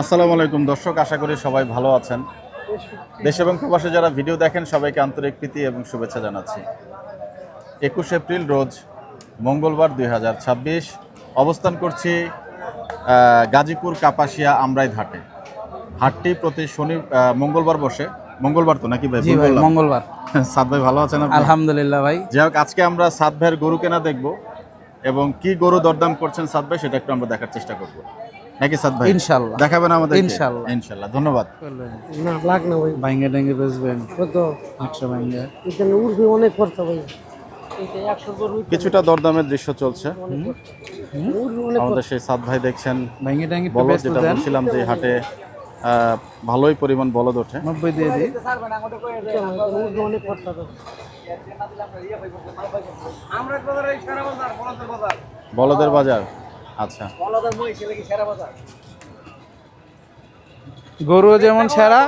আসসালামু আলাইকুম দর্শক, আশা করি সবাই ভালো আছেন। দেশ এবং প্রবাসে যারা ভিডিও দেখেন সবাইকে আন্তরিক প্রীতি এবং শুভেচ্ছা জানাচ্ছি। 21 এপ্রিল রোজ মঙ্গলবার 2026 অবস্থান করছি গাজীপুর কাপাসিয়া আমরাই ঘাটে। হাটটি প্রতি মঙ্গলবার বসে। মঙ্গলবার তো নাকি ভাই? জি ভাই, মঙ্গলবার। সাদ ভাই ভালো আছেন আপনি? আলহামদুলিল্লাহ ভাই। যাই হোক, আজকে আমরা সাদ ভাইয়ের গরু কেনা দেখব এবং কি গরু দরদাম করছেন সাদ ভাই সেটা একটু আমরা দেখার চেষ্টা করব, নাকি সাদ ভাই? ইনশাআল্লাহ দেখাবেন আমাদের? ইনশাআল্লাহ ইনশাআল্লাহ, ধন্যবাদ। না লাগ না ভাই, ভাঙ্গে টাঙ্গে বেচবেন কত 800 ভাঙ্গে। এখানে উর্ফে অনেক খরচা ভাই। এটা 100 গরু কিছুটা দরদামের দৃশ্য চলছে। উর্ফে অনেক আমাদের সেই সাদ ভাই দেখছেন ভাঙ্গে টাঙ্গে বলদ, বেচতে যেটা দেন। বলছিলাম যে হাটে ভালোই পরিমাণ বলদ ওঠে। 90 দিয়ে দিই। উর্ফে অনেক খরচা তো। বলদের বাজার, আচ্ছা। গরু যেমন সেরা,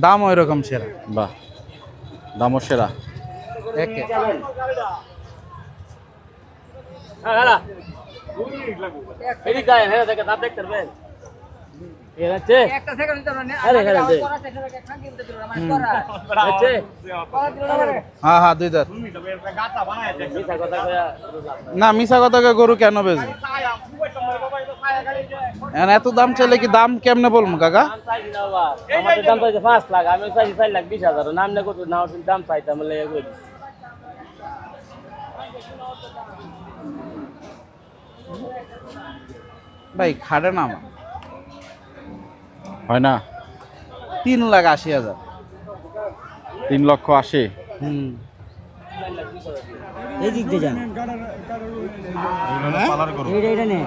দাম ওই রকম সেরা। বাহ, দামও সেরা। একে হ্যাঁ হ্যাঁ, 2 দাঁত। না, মিশা কথা কয়ে গরু কেন বেচবে? এত দাম চাইলে কি দাম কেমনে বলবো কাকা? আমাদের দাম চাইছে 5 লাখ, আমি চাইছি 4,20,000। নাম না কত না ওর দাম চাইতাম বলে এগুলো ভাই খাটে না আমার। হয় না? 3,80,000। 3,80,000। এই দিক দিয়ে যান। পালার গরু। এটা নে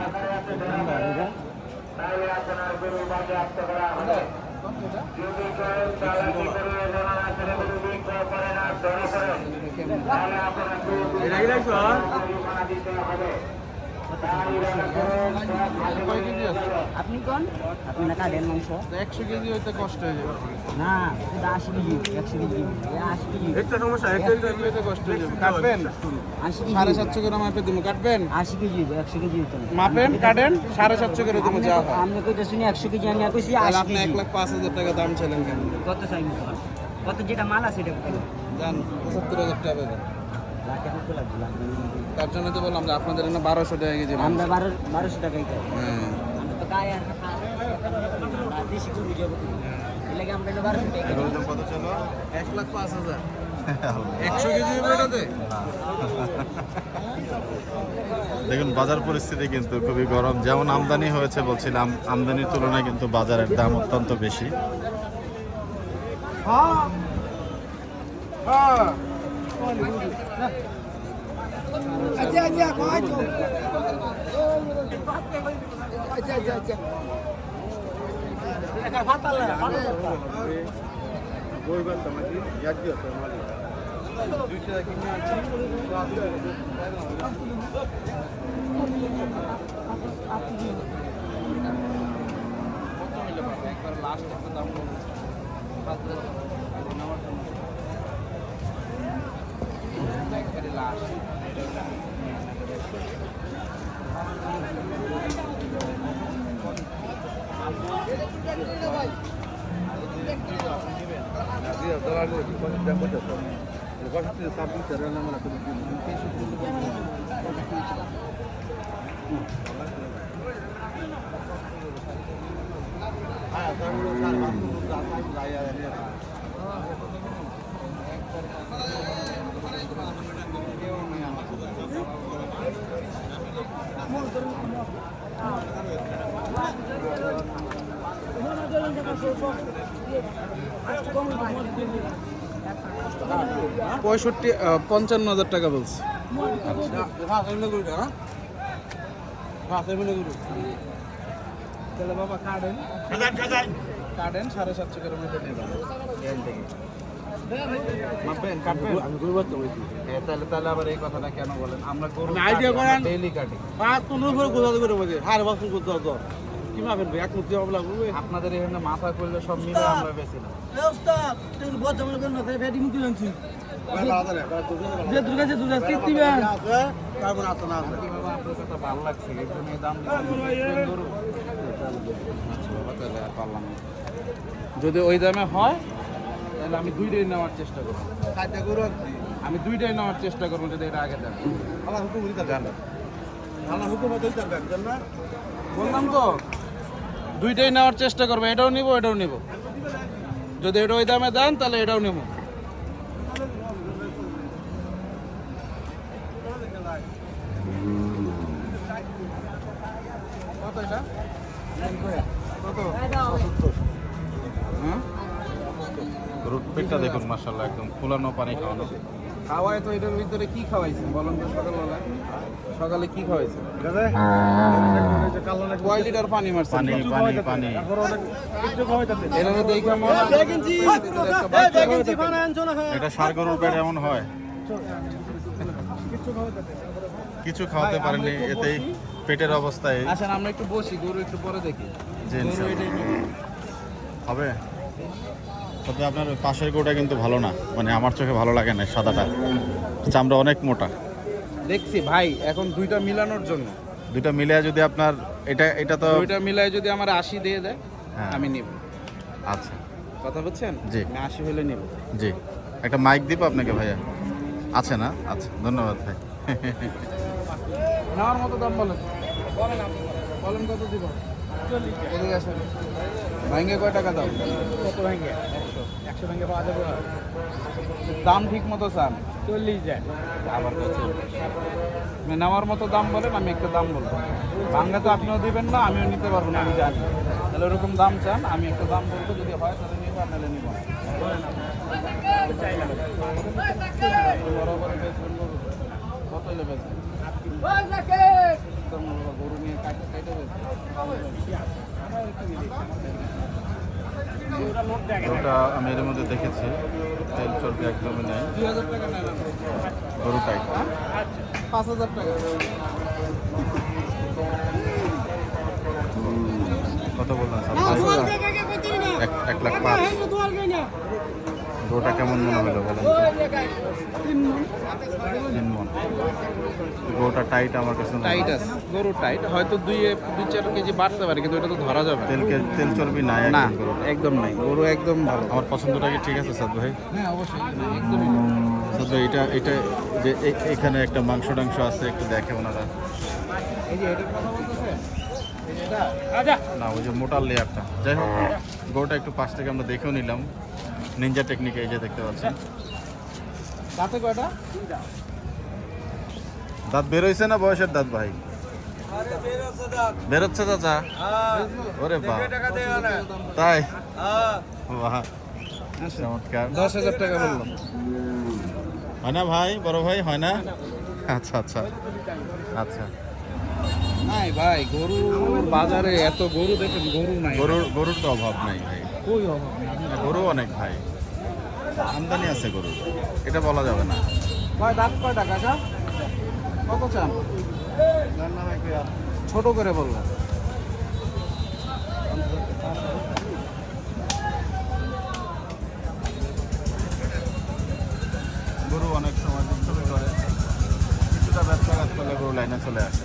আপনি কোন? আপনি না কাটেন মাংস 100 কেজি হইতে কষ্ট হয়ে যাবে। না, এটা 80 কেজি, 100 কেজি, 80 কেজি, একটা সমস্যা, 1 কেজি হইতে কষ্ট হয়ে যাবে। কাটবেন 80 কেজি, 750 করে মাপে দিমু। কাটবেন 80 কেজি, 100 কেজি হতো না। মাপেন কাটেন 750 করে দিমু। যা হয় আমি কইতে শুনি 100 কেজি, আমি কইছি তাহলে 80 আপনি কেজি। 1,05,000 টাকা দাম চাইলেন কেন? কত চাই কত যেটা মাল আছে এটা কত? জান 75,000 টাকা দেন। লাখে কত লাগবে? তার জন্য তো বললাম যে আপনাদের এখানে 1200 টাকা কেজি মাংস। আমরা 1200 টাকাই খাই। হ্যাঁ, আমরা তো গায়ে আর দেশি কুড়ি যাবো এর লাগে আমরা 1200 টাকা খাই। কত ছিল? 1,05,000। 100 কেজি হবে এটাতে? দেখুন, বাজার পরিস্থিতি কিন্তু খুবই গরম। যেমন আমদানি হয়েছে বলছিলাম, আমদানির তুলনায় কিন্তু বাজারের দাম অত্যন্ত বেশি। পঁয়ষট্টি 55,000 টাকা বলছি। তাহলে বাবা কাটেন 750 করে মেপে নেবেন। মাপবেন কাটবেন? আমি গরু বাচ্চা বলছি। তাহলে আবার এই কথাটা কেন বলেন? আমরা গরু আইডিয়া করেন ডেইলি কাটি। 5-15 করে গোজাতে করে বলছি, হার বাসন করতে দাও কি মাপেন ভাই? এক মুঠি অবলা করবে। আপনাদের এখানে মাথা করলে সব মিলে আমরা বেশি না। ওস্তাদ তুই বড় জামাল কোন না ফেডি মুকি আনছি যে দুর্গা কৃত্রিমা আছে তারপর আছে না আছে। বাবা আপনার কথা ভালো লাগছে, এই জন্য দাম দিচ্ছেন গরু। আচ্ছা বাবা, তাহলে যদি ওই দামে হয় তাহলে আমি দুইটাই নেওয়ার চেষ্টা করবো। আমি দুইটাই নেওয়ার চেষ্টা করবো যদি এটা আগে দেন। বললাম তো দুইটাই নেওয়ার চেষ্টা করবো, এটাও নিব এটাও নিব। যদি এটা ওই দামে দেন তাহলে এটাও নেব। কত এটা? কত? হ্যাঁ? গরুর পেটটা দেখুন মাশাআল্লাহ, একদম ফুলানো, পানি খাওয়ানো। খাওয়ায় তো এটার ভিতরে কি খাওয়াইছেন বলেন তো? সকালবেলা সকালে কি খাওয়াইছেন? কয় লিটার পানি মারছেন? পানি পানি পানি। এটা দেখে মনে হয় একটা বাচ্চা খাওয়াইতে- এটা ষাঁড় গরুর পেট এমন হয়, কিছু খাওয়াতে পারেনি, এতেই পেটের অবস্থায়। আসেন আমরা একটু বসি, গরু একটু পরে দেখি। জি, গরু ইনশাআল্লাহ। এটাই নিবে। হবে। তবে আপনার পাশের গরুটা কিন্তু ভালো না, মানে আমার চোখে ভালো লাগে না, সাদাটা চামড়া অনেক মোটা। দেখছি ভাই, এখন দুইটা মিলানোর জন্য, দুইটা মিলে যদি আপনার এটা এটা তো দুইটা মিলাই যদি আমার 80 দিয়ে দেয় হ্যাঁ। আমি নিব। আচ্ছা কথা বলছেন? জি। আমি 80 হলে নিব। জি, একটা মাইক দিব আপনাকে ভাইয়া, আছে না? আচ্ছা, ধন্যবাদ ভাই। নেওয়ার মতো দাম বলেন, বলেন কত দিব? এদিকে আসেন। ভাঙ্গে কয় টাকা দাম? কত ভেঙে 100 ভেঙে পাওয়া যাবে না। দাম ঠিক মতো চান? 40 যায়। আবার কত? নেওয়ার মতো দাম বলেন, আমি একটা দাম বলবো। ভাঙ্গা তো আপনিও দিবেন না, আমিও নিতে পারবো না, আমি জানি। তাহলে ওরকম দাম চান, আমি একটা দাম বলবো, যদি হয় তাহলে নিব, আর নাহলে নিব না। বরাবর বেচবেন গরু? কত হলে বেচবেন? গরু নিয়ে কাটে কাটে গরুটা আমি এর মধ্যে দেখেছি, তেল চর্বি একদমই নেই, 2000 টাকা নেন, গরুটাই। 5000 টাকা। কত বললেন স্যার? 1,05,000। গরুটা কেমন মনে হলো বলেন তো? 3 মণ। গরুটা টাইট আমার কাছে মনে হয়। টাইট আছে, গরু টাইট, হয়তো 2-4 কেজি বাড়তে পারে, কিন্তু এটা তো ধরা যাবে না। তেল চর্বি নাই না, একদম গরুটা। একদম নাই, গরু একদম ভালো। আমার পছন্দটা কি ঠিক আছে সাদ ভাই? হ্যাঁ অবশ্যই, একদমই। সাদ ভাই, এটা এটা যে এখানে একটা মাংস টাংস আছে, একটু দেখে ওনারা। এই যে এটার কথা বলতেছেন, এই যে এটা না, ওই যে মোটার লেয়ারটা। যাই হোক, গরুটা একটু পাশ থেকে আমরা দেখেও নিলাম, নিনজা টেকনিকে, এই যে দেখতে পাচ্ছেন। দাঁতে কয়টা? দাঁত বের হয়েছে না বয়সের দাঁত ভাই? বেরোচ্ছে চাচা? ওরে বাহ, তাই? বাহ, চমৎকার। 10,000 টাকা বললাম। হয় না ভাই, বড় ভাই, হয় না? আচ্ছা আচ্ছা আচ্ছা। নাই ভাই, গরু বাজারে এত গরু দেখেন, গরু নাই। গরুর তো অভাব নাই ভাই, কই অভাব? গরু অনেক ভাই, আমদানি আছে গরুর, এটা বলা যাবে না। ভাই দাঁত কয়টা কাকা? কত চান? ছোট করে বললাম। গরু অনেক সময় দুষ্টুমি করে, কিছুটা ব্যবসা কাজ করলে গরু লাইনে চলে আসে।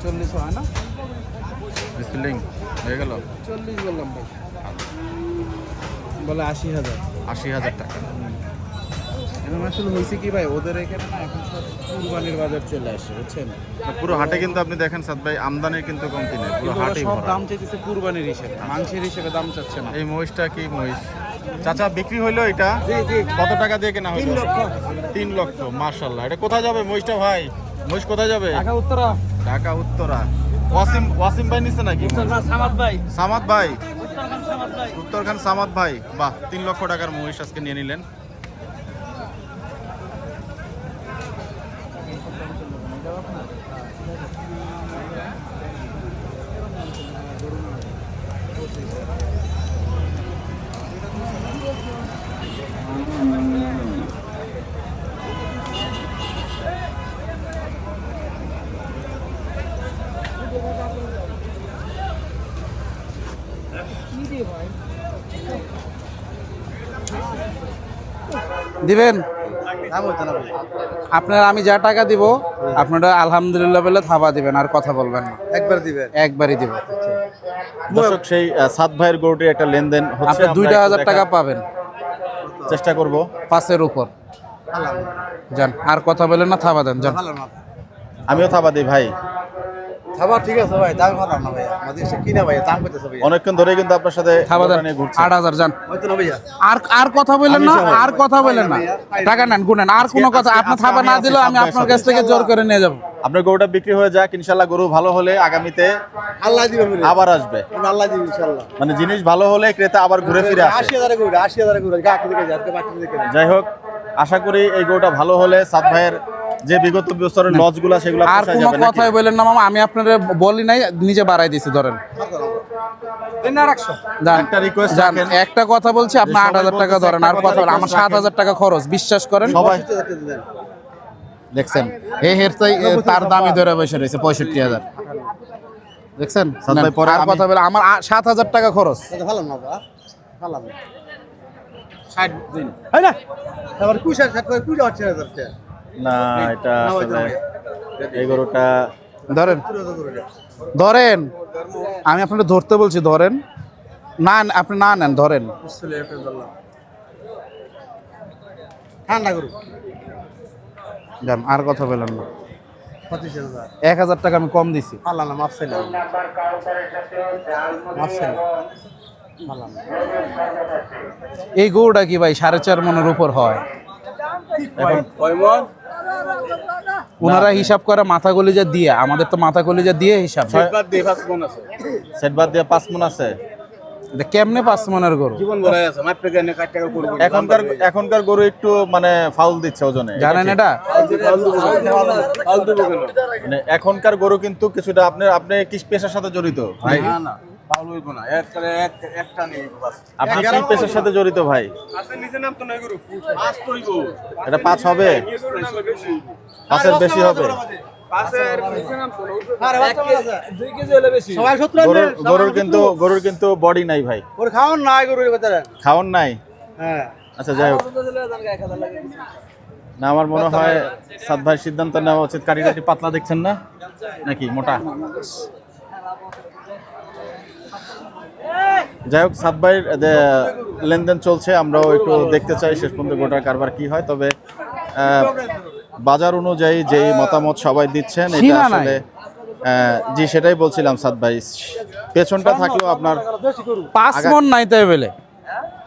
চল্লিশ হয় না? বিসমিল্লাহ, হয়ে গেল 40 বললাম ভাই, বলে 80,000। 80,000 টাকা। এখন আসলে হয়েছে কি ভাই, ওদের এখানে না এখন সব কুরবানির বাজার চলে আসে, বুঝছেন? পুরো হাটে কিন্তু আপনি দেখেন সাদ ভাই, আমদানির কিন্তু কমতি নেই, পুরো কিন্তু ওরা হাটেই সব ভরা। দাম চাইতেছে কুরবানির হিসেবে, মাংসের হিসেবে দাম চাচ্ছে না। এই মহিষটা কি মহিষ চাচা বিক্রি হইলো? এটা কত টাকা দিয়ে কেনা হলো? 3 লক্ষ। মাশাআল্লাহ, এটা কোথায় যাবে মহিষটা ভাই? মহিষ কোথায় যাবে? ঢাকা উত্তরা। ঢাকা উত্তরা। ওয়াসিম ভাই নিচ্ছে নাকি? সামাদ ভাই, সামাদ ভাই, উত্তরখান সামাদ ভাই। উত্তরখান সামাদ ভাই, বাহ, 3 লক্ষ টাকার মহিষ আজকে নিয়ে নিলেন। দিবেন? আপনার আমি যা টাকা দিব আপনারা আলহামদুলিল্লাহ বলে থাবা দিবেন, আর কথা বলবেন না, একবার দিবেন। একবারই দিবেন। দর্শক সেই সাত ভাইয়ের গরুটির একটা লেনদেন হচ্ছে, আপনি আমরা 2,000 একটু টাকা দেখার পাবেন চেষ্টা করব। 5-এর উপর। যান, আর কথা বলেন না, থাবা দেন যান। আমিও থাবা দিই ভাই। খাবার ঠিক আছে ভাই, দাম ভালো না ভাই, আমাদের সে কিনা ভাই, দাম কইতেছে ভাই। অনেকক্ষণ ধরে কিন্তু আপনার সাথে থাবা দেন, গরুটা নিয়ে ঘুরছি। 8,000 যান। হয়তো না ভাইয়া। আর কথা বলেন না, আর কথা বলেন না, টাকা নেন, গুনেন, আর কোনো কথা। আপনি থাবা না দিলে আমি আপনার কাছ থেকে জোর করে নিয়ে যাব। আপনার গরুটা বিক্রি হয়ে যাক, ইনশাল্লাহ গরু ভালো হলে আগামীতে আল্লাহ দিবেন বলে। আবার আসবে। আল্লাহ দিবেন ইনশাআল্লাহ। মানে জিনিস ভালো হলে ক্রেতা আবার ঘুরে ফিরে আসে। 80,000 করে, 80,000 করে গাকে দিকে যাচ্ছে, বাকি দিকে। যাই হোক, আশা করি এই গরুটা ভালো হলে সাত ভাইয়ের যে বিগত বছরের লসগুলো সেগুলো আর পোষায় কোনো যাবে নাকি? কথাই বলেন না মামা, আমি আপনাদের বলি নাই, নিজে বাড়াই দিছি, ধরেন। দেন না রাখছো। যান, একটা request যান, রাখেন। একটা কথা বলছি, আপনি সবাই 8,000 টাকা বলতেছে ধরেন, আর একটা কথা বলেন। কথা আমার request 7,000 টাকা খরচ, বিশ্বাস করেন। সবাই 80,000 দেন। দেখছেন এই হেরতাই তার দামই ধরে বসে রয়েছে 65,000। দেখছেন? সাত ভাই, পরে আর আমি- কথা বলে আমার 7,000 টাকা খরচ। এটা ভালো না বাবা, ভালো না। 60 দিন। হয় না? আবার 60 করে 80,000 টাকা। না, এটা আসলে এই গরুটা ধরেন, 70,000 করে। ধরেন, আমি আপনাকে ধরতে বলছি, ধরেন না, আপনি না নেন, ধরেন। বুঝছিলে এটা বললাম। ঠান্ডা করু। যান, আর কথা বলেন না। 25,000। 1,000 টাকা আমি কম দিছি। আল্লাহ না, মাফ চাইলাম। মাফ চাইলাম। আল্লাহ না। এই গরুটা কি ভাই 4.5 মনের উপর হয়? ওনারা হিসাব করে মাথা কলিজা দিয়ে, আমাদের তো মাথা কলিজা দিয়ে হিসাব। সেট বাদ দিয়ে 5 মণ আছে। এটা কেমনে 5 মনের গরু? জীবন ভরাই আছে, মাফ করে নে, 60 টাকা করব। এখনকার গরু একটু মানে ফাউল দিচ্ছে ওজনে। জানেন এটা? মানে এখনকার গরু কিন্তু কিছুটা আপনি কি পেশার সাথে জড়িত ভাই? না না, পাউল হইব না। একটা নেই বাস। আপনি কি পেশার সাথে জড়িত ভাই? আছে নিচে নাম তো নাই গরু। পাস করিব। এটা 5 হবে? 5-এর বেশি হবে? পাসের নিচে নাম তো। আরে বাচ্চা মাল আছে। 2 কেজি হলে বেশি। সবাই 70 গরুর কিন্তু বডি নাই ভাই। ওর খাওন নাই গরুর বাচ্চারা। খাওয়ার নাই। হ্যাঁ। আচ্ছা, যাই হোক, না আমার মনে হয় সাত ভাই সিদ্ধান্ত নেওয়া উচিত। কাটি পাতলা দেখছেন না নাকি মোটা? যাই হোক, সাত ভাইয়ের লেনদেন চলছে, আমরাও একটু দেখতে চাই শেষ পর্যন্ত গোটার কারবার কি হয়। তবে বাজার অনুযায়ী যেই মতামত সবাই দিচ্ছেন, এটা সীমা নাই। আসলে জি, সেটাই বলছিলাম সাত ভাই, পেছনটা থাকলেও আপনার 5 মন নাই তাই বলে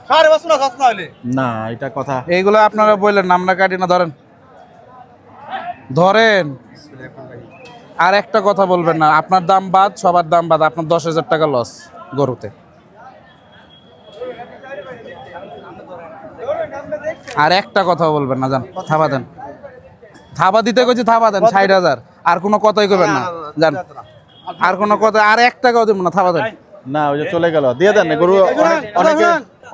সাড়ে বাস না, 7 না হইলে। না, এটা কথা। এইগুলো আপনারা বললেন, আমরা কাটি না, ধরেন, ধরেন। আর একটা কথা বলবেন না, আপনার দাম বাদ, সবার দাম বাদ, আপনার 10,000 টাকা লস গরুতে। আর একটা কথা বলবেন না, যান, থাবা দেন। থাবা দিতে কইছি, থাবা দেন 60,000। আর কোনো কথাই কইবেন না, যান। আর কোনো কথা, আর এক টাকাও দেব না, থাবা দেন। না, ওই যে চলে গেল, দিয়ে দেন না গরু।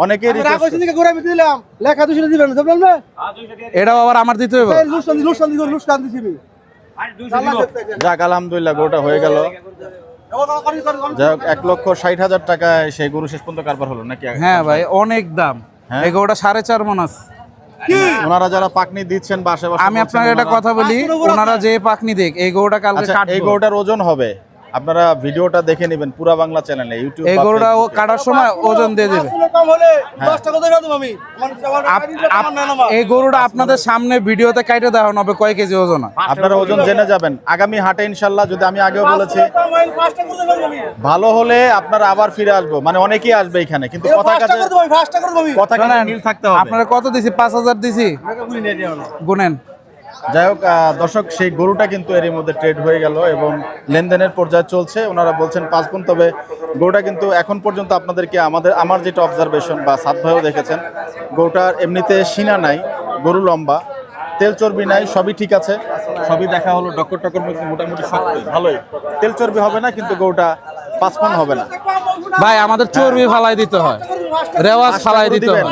অনেকে রাগ হইছে নাকি গরু আমি দিলাম। লেখা 200 দিবেন না, বুঝলেন না? এটাও আবার আমার দিতে হবে। এই লুসান দিছি আমি। যাক, আলহামদুলিল্লাহ গরুটা হয়ে গেল। যাই হোক, 1,60,000 টাকায় সেই গরু শেষ পর্যন্ত কারবার হলো নাকি? হ্যাঁ ভাই, অনেক দাম। হ্যাঁ? এই গরুটা 4.5 মন আছে। ওনারা যারা পাকনি দিচ্ছেন বা আশেপাশে আমি আপনাকে একটা কথা বলি, ওনারা যে পাকনি দেখ, এই গরুটা কালকে আচ্ছা, কাটবো। এই গরুটার ওজন হবে, আপনারা ভিডিওটা দেখে নেবেন পুরা বাংলা চ্যানেলে, ইউটিউব এই বা গরুটা ও ফেসবুকে। কাটার সময় ওজন দিয়ে দেবে। কম হলে 10 টাকা দিয়ে দাও আমি। এই গরুটা আপনাদের সামনে ভিডিওতে কাটে দেওয়া হবে কয় কেজি ওজন হয়। আপনারা ওজন জেনে যাবেন আগামী হাটে ইনশাল্লাহ। যদি আমি আগেও বলেছি, ভালো হলে আপনারা আবার ফিরে আসবো, মানে অনেকেই আসবে এখানে, কিন্তু কথা কাজে কথা কাজে শোনেন, মিল থাকতে হবে। আপনারা কত দিছি? 5,000 দিছি, গুনেন। যাই হোক, দর্শক, সেই গরুটা কিন্তু এরই মধ্যে ট্রেড হয়ে গেল এবং লেনদেনের পর্যায়ে চলছে। ওনারা বলছেন 5 গুণ। তবে গরুটা কিন্তু এখন পর্যন্ত আপনাদেরকে আমার যেটা অবজারভেশন বা সাত ভাইও দেখেছেন, গরুটার এমনিতে সিনা নাই, গরু লম্বা, তেল চর্বি নাই, সবই ঠিক আছে, সবই দেখা হলো। ডক্টর মোটামুটি শক্তই, ভালোই। তেল চর্বি হবে না, কিন্তু গরুটা 5 মণ হবে না ভাই, আমাদের চর্বি ফালাই দিতে হয়, রেওয়াজ ফালাই দিতে হয়।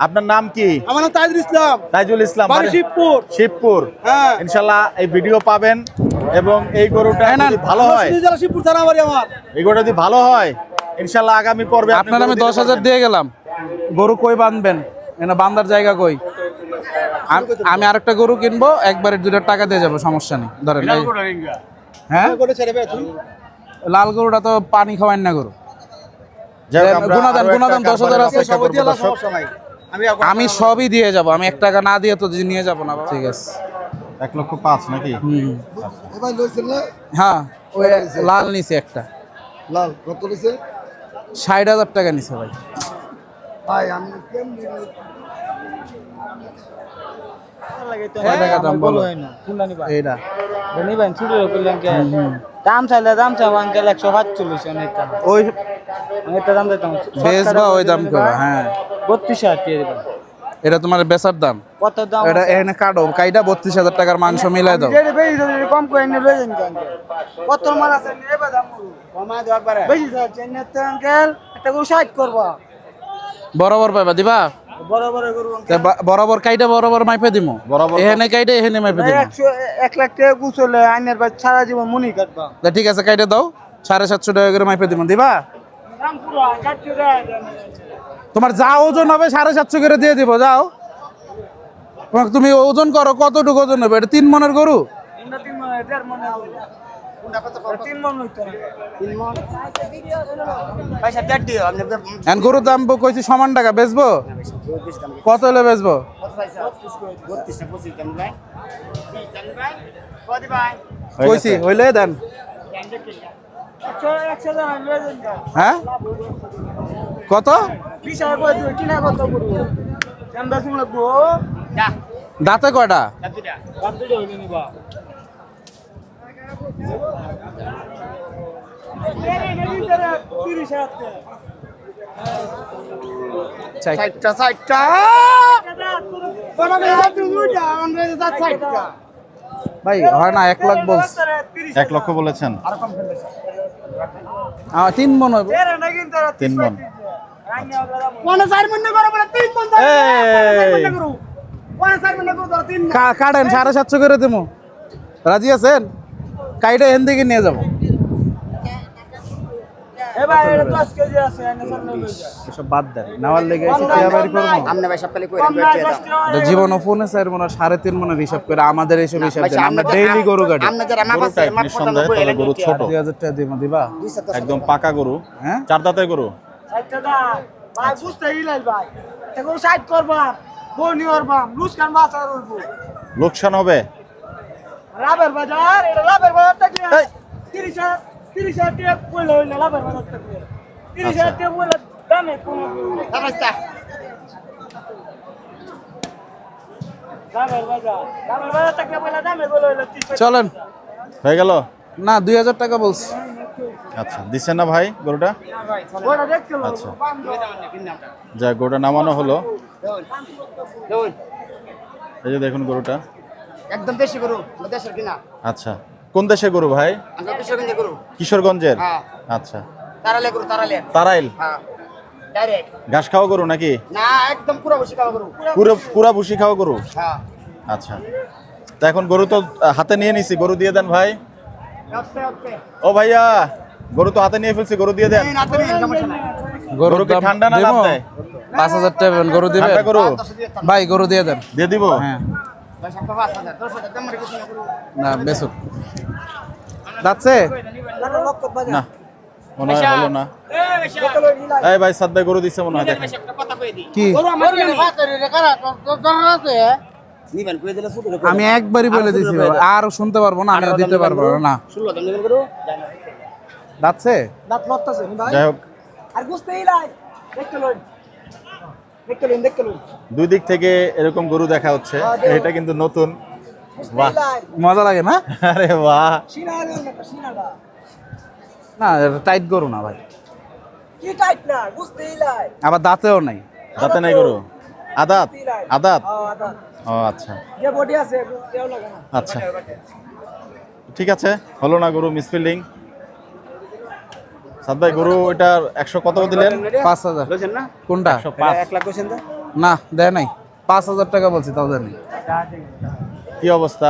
আপনার নাম কি? আমার নাম তাইজুল ইসলাম। তাইজুল ইসলাম, বাড়ি শিবপুর। শিবপুর। হ্যাঁ। ইনশাল্লাহ এই ভিডিও পাবেন এবং এই গরুটা যদি ভালো হয়, জেলা শিবপুর থানা বাড়ি আমার। এই গরুটা যদি ভালো হয়, ইনশাল্লাহ আগামী পর্বে আপনার আমি 10,000 দিয়ে গেলাম, গরু কই বাঁধবেন? এনা বান্দার জায়গা কই? আমি আরেকটা গরু কিনবো, একবারে 2 টাকা দিয়ে যাবো, সমস্যা নেই। ধরেন এই- হ্যাঁ, করে ছেড়ে বে তুই লাল গরুটা তো পানি খাওয়ান না গরু। যাই হোক, আমরা গুণাদান, আরো একটা গুণাদান 10,000 আছে, চেষ্টা করবো দর্শক। সমস্যা নাই আমি সবই দিয়ে যাব, আমি 1 টাকা না দিয়ে তো নিয়ে যাব না বাবা। ঠিক আছে। 1,05,000 নাকি? হুম, এবার লইছেন না হ্যাঁ ওই লাল নিছে একটা, লাল কত লইছে 60,000 টাকা নিছে ভাই। ভাই আমি কেমনে কয় টাকা দাম বলো? এইটা দাম চাইলে আঙ্কেল 145 অনেকটা ওই অনেকটা দাম দিতাম বেচবা ওই দাম করবা। হ্যাঁ 32,000 টাকা দিবা এটা তোমার বেচার দাম, কত দাম এটা এখানে কাটো কাইটা 32,000 টাকার মাংস মিলাই দাও। যেটা বেশি দাম কম করে নিয়ে লয়ে যান আঙ্কেল কত মাল আছে নিয়ে এবার দাম কমা দাও একবারে বেশি স্যার চেন্নাই তো আঙ্কেল একটা করে 60 করবা বরাবর পাইবা দিবা, বড় বড় গরু তা বরাবর কাইটা বরাবর মাইপে দিমু, বরাবর এখানে কাইটা এখানে মাইপে দিমু। 1 লাখ টাকা গুছলে আইনের বাদ সারা জীবন মুনি কাটবা তা ঠিক আছে কাইটা দাও, 750 টাকা করে মাইপে দিমু, দিবা? দাম পুরো কাটতে দেয় তোমার যা ওজন হবে 750 করে দিয়ে দিব, যাও। তোমার তুমি ওজন করো, কতটুকু ওজন হবে? এটা 3 মনের গরু। কোনটা 3 মন 1.5 মন কোনটা কত 3 মন হইতো 3 মন পয়সা দেড় দিও আপনি এখন গরুর দাম কইছি সমান টাকা, বেচবো কত হলে বেচবো? 32 25 দাম ভাই ভাই কত ভাই হয়ে কইছি গেছে? হইলে দেন। 100 দাম লয়ে যান হ্যাঁ কত? 20,000 করে দিও কিনা কত করব চান্দা শুন লাগবো যা দাঁতে কয়টা? দাম দুটো হইলো নিবা চাই। 60টা ভাই হয় না, 1 লাখ বলছ। 1 লক্ষ বলেছেন? 3 মন হবে। 3 মন। কাটেন 750 করে দেবো, রাজি আছেন? কাইটা এখান থেকে নিয়ে যাবো। এসব বাদ দেন, নেওয়ার লেগে এসে চেয়াবাড়ি করবো। এটা জীবন ফোনে 4 মনে 3.5 মনের হিসাব করে আমাদের এইসব হিসাব দেন, আমরা ডেইলি গরু কাটি। গরু টাইপ নিঃসন্দেহে, তবে গরু ছোট, 2,000 টাকা দিব, দিবা? একদম পাকা গরু, হ্যাঁ 4 দাঁতের গরু। লোকসান হবে? লাভের বাজার এটা লাভের বাজার থেকে 30,000 টাকা কইলে হইলো লাভের বাজার থেকে 30,000 টাকা কইলে দামে কোনো লাভের বাজার থেকে কইলে দামে কইলে হইলো 30,000 চলেন। হয়ে গেল? না 2,000 টাকা বলছি। আচ্ছা, দিচ্ছেন না ভাই গরুটা? ওটা দেখতে হলো আচ্ছা, যা গরুটা নামানো হলো, এই যে দেখুন গরুটা। একদম দেশি গরু দেশের কিনা আচ্ছা, কোন দেশের গরু ভাই? আমরা কিশোরগঞ্জের গরু কিশোরগঞ্জের? হ্যাঁ আচ্ছা, তারালে গরু তারালে তারাইল? হ্যাঁ ডাইরেক্ট ঘাস খাওয়া গরু নাকি? না একদম পুরো বসে খাওয়া গরু পুরা ভুসি খাওয়া গরু? হ্যাঁ আচ্ছা, তা এখন গরু তো হাতে নিয়ে নিছি, গরু দিয়ে দেন ভাই। ওকে ওকে ও ভাইয়া, গরু তো হাতে নিয়ে ফেলছি, গরু দিয়ে দেন। এই নাতে নেই সমস্যা নাই গরু কি ঠান্ডা না লাভ দেয়? 5,000 টাকা গরু দিবেন? ঠান্ডা গরু ভাই গরু দিয়ে দেন। দিয়ে দিব? হ্যাঁ ভাই সব 5,000 10,000 দাম রেখে গরু না বেসুক যাচ্ছে না, মনে হয় হলো না। এই ভাই, সাদ ভাই গরু দিচ্ছে মনে হয়, দেখেন। কথা কই দি কি? গরু আমার নিয়ে ভাত রে কারা তোর আছে নিবেন কই দিলে ছোট আমি একবারই বলে দিছি, আর শুনতে পারবো না, আমি আর দিতে পারবো না। 16 দাম নিবেন গরু যাচ্ছে দাঁত লড়তাছে নি ভাই যাই হোক, আর বুঝতেই লাই দেখতে লই দুই দিক থেকে এরকম গরু দেখা হচ্ছে, এটা কিন্তু নতুন। বাহ, মজা লাগে না? আরে বাহ, সিনাটা না টাইট গরু না ভাই, কি টাইট না বুঝতেই লাই আবার দাঁতেও নাই। দাঁতে নাই গরু? আদাত? আদাত? আদা ও আচ্ছা যে বডি আছে কেউ লাগে না আচ্ছা, ঠিক আছে, হলো না গরু, মিসফিল্ডিং। সাদ ভাই গরু এটা 100 কত দিলেন? 5,000 বুঝছেন না কোনটা? 105। 1 লাখ কইছেন তো না দেয় নাই, 5,000 টাকা বলছি, তাও দেয় নাই। কি অবস্থা?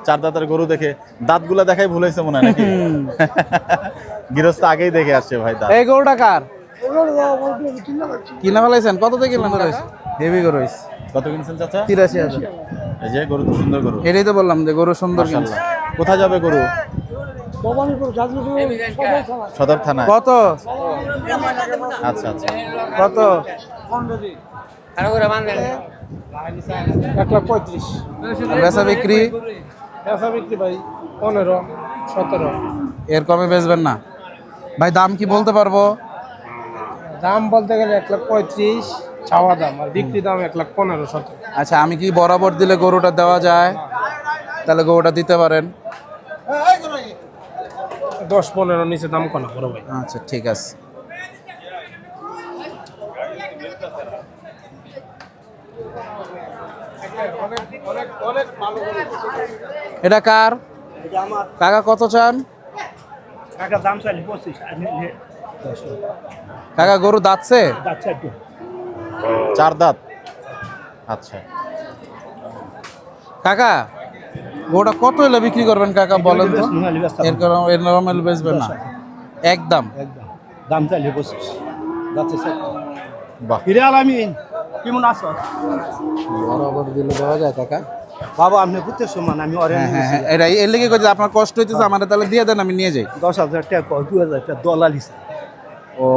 4 দাঁতের গরু দেখে দাঁতগুলা দেখাই ভুল হয়েছে মনে হয় নাকি? গৃহস্থ আগেই দেখে আসছে ভাই দাঁত। এই গরুটা কার? কিনে ফেলাইছেন? কত থেকে কিনলেন? হেভি গরু হইছে। কত কিনছেন চাচা? 83,000। এই যে গরু তো সুন্দর গরু এটাই তো বললাম যে গরু সুন্দর কিন্তু। মাশাআল্লাহ। কোথায় যাবে গরু? ভবানীপুর গাজীপুর সদর থানা। সদর থানায়। কত আচ্ছা আচ্ছা। কত? 1,35,000 আর বেচা বিক্রি বেচা বিক্রি ভাই 15, 17। এর কমে বেচবেন না ভাই? দাম কি বলতে পারবো? দাম বলতে গেলে 1,35,000 চাওয়া দাম, আর বিক্রি দাম 1,15,000, 17। আচ্ছা, আমি কি বরাবর দিলে গরুটা দেওয়া যায়? তাহলে গরুটা দিতে পারেন। 10-15 নিচে দাম কোনো বড় ভাই। আচ্ছা ঠিক আছে। এটা কার কাকা? কত চান টাকা দাম চাইলে 25, কাকা? গরু দাঁতছে? চার দাঁত। আচ্ছা। কাকা গরুটা কত হলে বিক্রি করবেন কাকা বলেন তো? এর নরমাল বেচবেন না একদম? দাম চাইলে 25 যাচ্ছে। বাহ। হিরে আলামিন কেমন আছো? বরাবর দিলে দেওয়া যায় কাকা? বাবা আপনি বুঝতে সমান, আমি অরে হ্যাঁ হ্যাঁ হ্যাঁ, এটা এর লেগে করছে আপনার কষ্ট হইতেছে, আমার তাহলে দিয়ে দেন, আমি নিয়ে যাই। 10,000 টাকা 2,000 টাকা দলালি ও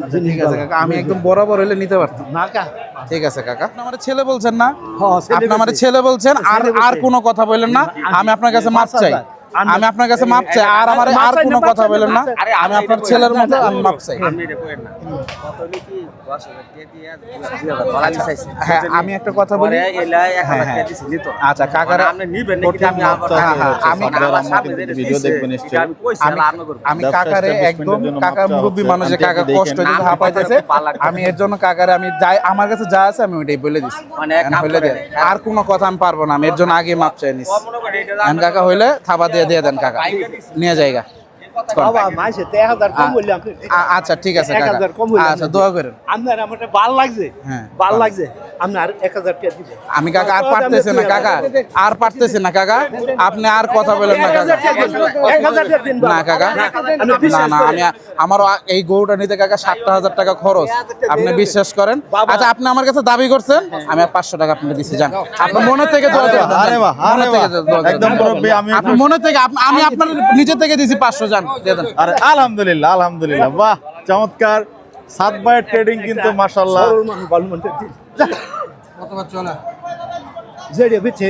আচ্ছা, ঠিক আছে কাকা, আমি একদম বরাবর হলে নিতে পারতাম। না কা। ঠিক আছে কাকা। আপনি আমার ছেলে বলছেন না? হ্যাঁ, ছেলে আপনি আমার বলছি। ছেলে বলছেন, আর ছেলে আর বলছি। কোনো কথা বললেন না। আমি আপনার কাছে মাপ চাই, আমি আপনার কাছে মাপ চাই, আর আমার আর কোনো কথা বললেন না। আমি আপনার ছেলের মতো আমি মাপ চাই। হ্যাঁ, আমি একটা কথা বলি। হ্যাঁ, হ্যাঁ। আচ্ছা কাকার ভিডিও দেখবেন নিশ্চয়ই। আমি কাকারে একদম, কাকার মুরব্বী মানুষ, যে কাকা কষ্ট হইতেছে, হাঁপাইতেছে, আমি এর জন্য কাকারে আমি যাই, আমার কাছে যা আছে আমি ওইটাই বলে দিচ্ছি। বলে দেন, আর কোনো কথা আমি পারবো না, আমি এর জন্য আগে মাপ চাই নিচ্ছি। কাকা হইলে থাবা দিয়ে দেন কাকা, নিয়ে যাইগা। বাবা মাইছে 1000 কম বললাম। আচ্ছা ঠিক আছে কাকা, 1000 কম বললাম। আচ্ছা দোয়া করেন। আপনার আমার ভালো লাগছে, হ্যাঁ। ভালো লাগছে। আপনি আর 1000 টাকা দিবেন। আমি কাকা আর পারতেছি না কাকা, আর পারতেছি না কাকা, আপনি আর কথা বলেন না কাকা। 1000 টাকা দিন না কাকা, না না, আমি আমারও এই গরুটা নিতে কাকা 70,000 টাকা খরচ, আপনি বিশ্বাস করেন। আচ্ছা আপনি আমার কাছে দাবি করছেন, আমি আর 500 টাকা আপনাকে দিচ্ছি, যান। আপনি মনে থেকে দোয়া করেন। আরে বাহ, আরে বাহ, একদম মুরব্বি। আপনি মনে থেকে, আমি আপনার নিজে থেকে দিছি 500, যান দিয়ে দেন। আরে আলহামদুলিল্লাহ, আলহামদুলিল্লাহ, বাহ চমৎকার। সাত ভাইয়ের ট্রেডিং কিন্তু মাশাআল্লাহ। সরল মানুষ ভালো মনটা দিন। কতবার চলে যেটা বিছে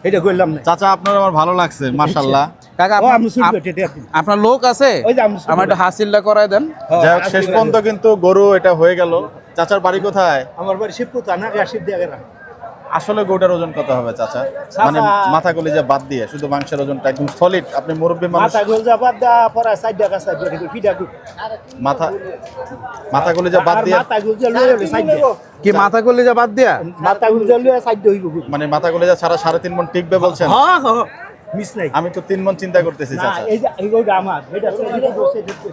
এটা কইলাম না। চাচা আপনার আমার ভালো লাগছে মাশাআল্লাহ। কাকা ও আমি শুনবো এটা আপনি। আপনার লোক আছে? ওই যে আমি শুনবো। আমার একটা হাসিলটা করায় দেন। যাই হোক, শেষ পর্যন্ত কিন্তু গরু এটা হয়ে গেল। চাচার বাড়ি কোথায়? আমার বাড়ি শিবপুর থানা রাশিদ দিয়া গেলাম। আসলে গরুটার ওজন কত হবে চাচা? মানে মাথা কলিজা বাদ দিয়ে শুধু মাংসের ওজনটা একদম সলিড। আপনি মুরব্বী মানুষ, মাথা গোল যাবার দা পড়া সাইড টাকা সাইড করে ফিডা গুড। মাথা কলিজা বাদ দিয়ে, মাথা গোল যা লয়ে সাইড দে। কি মাথা করলে যা বাদ দিয়া? মাথা গোল যা লয়ে সাইড হইব গুড। মানে মাথা কলিজা ছাড়া 3.5 মণ টিকবে বলছেন? হ্যাঁ হ্যাঁ মিস নাই। আমি তো 3 মণ চিন্তা করতেছি না চাচা। এই যে এই গোটা আমার এটা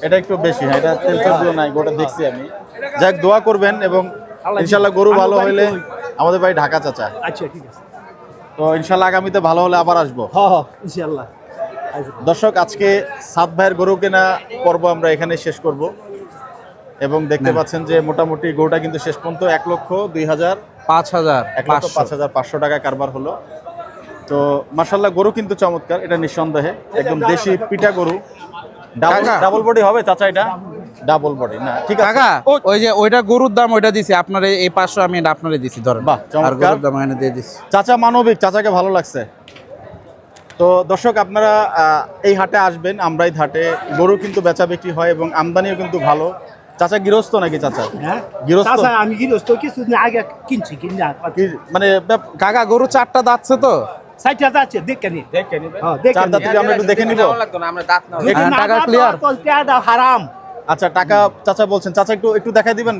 এটা একটু বেশি, হ্যাঁ এটা তেল চর্বিও নাই, গোটা দেখছি আমি। যাক, দোয়া করবেন এবং ইনশাআল্লাহ গরু ভালো হইলে আমাদের বাড়ি ঢাকা চাচা। আচ্ছা ঠিক আছে। তো ইনশাআল্লাহ আগামীতে ভালো হলে আবার আসবো। হ্যাঁ হ্যাঁ ইনশাআল্লাহ। দর্শক, আজকে সাত ভাইয়ের গরু কেনা পর্ব আমরা এখানে শেষ করব এবং দেখতে পাচ্ছেন যে মোটামুটি গরুটা কিন্তু শেষ পর্যন্ত 1,02,000 5,000 1,05,500 টাকা কারবার হলো। তো মাশাআল্লাহ গরু কিন্তু চমৎকার, এটা নিঃসন্দেহে একদম দেশি পিটা গরু। কাকা। ডাবল বডি হবে চাচা? এটা ডাবল বডি না? ঠিক আছে কাকা, ওই যে ওইটা গরুর দাম ওইটা দিছি আপনার, এই 500 আমি এটা আপনারে দিছি, ধরেন। বাহ, চমৎকার। আর গরুর দাম এখানে দিয়ে দিছি। চাচা মানবিক, চাচাকে ভালো লাগছে। তো দর্শক, আপনারা এই হাটে আসবেন, আমরাই হাটে গরু কিন্তু বেচা বিক্রি হয় এবং আমদানিও কিন্তু ভালো। চাচা গৃহস্থ নাকি চাচা? হ্যাঁ গৃহস্থ? চাচা আমি গৃহস্থ কিছুদিন আগে কিনছি কিনা মানে কাকা গরু 4টা দাঁতছে তো? সাইটটা আছে দেখেনি হ্যাঁ দেখেন। চার দাঁত আমরা একটু দেখে নিব। টাকা ক্লিয়ার? টাকা হারাম। আচ্ছা, টাকা চাচা বলছেন, চাচা একটু দেখাই দিবেন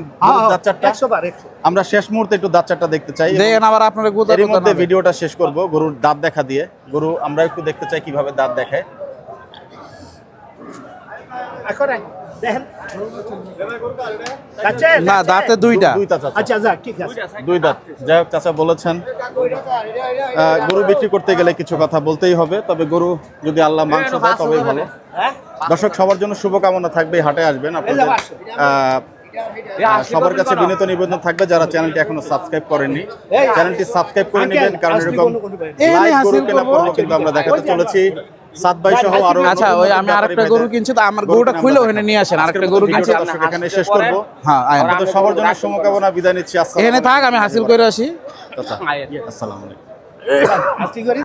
দাঁত চারটা? 100 বার 100। আমরা শেষ মুহূর্তে একটু দাঁত চারটা দেখতে চাই। দেখেন আবার আপনার গুতা এর মধ্যে ভিডিওটা শেষ করব গরুর দাঁত দেখা দিয়ে। গরু আমরা একটু দেখতে চাই কিভাবে দাঁত দেখায়। এখন দেখেন না, দাঁতে দুইটা। দুই দাঁত চাচা। আচ্ছা যাক ঠিক আছে। দুই দাঁত। যাই হোক, চাচা বলেছেন গরু বিক্রি করতে গেলে কিছু কথা বলতেই হবে, তবে গরু যদি আল্লাহ মাংস দেয় তবেই ভালো। হ্যাঁ দর্শক, সবার জন্য শুভকামনা থাকবে, হাটে আসবেন আপনাদের সবার কাছে বিনীত নিবেদন থাকবে যারা চ্যানেলটি এখনো সাবস্ক্রাইব করেননি চ্যানেলটি সাবস্ক্রাইব করে নেবেন, কারণ এরকম লাইভ গরু কেনা পর্ব কিন্তু আমরা দেখাতে চলেছি। সাত ভাই সহ আরো আচ্ছা ওই আমি আরেকটা গরু কিনছি তো আমার গরুটা খুলে ওখানে নিয়ে আসেন আরেকটা গরু কিনছি দর্শক এখানে শেষ করব। হ্যাঁ আয়েন। আপনাদের সবার জন্য শুভকামনা, বিদায় নিচ্ছি। এখানে থাক আমি হাসিল করে আসি। আসসালামু আলাইকুম।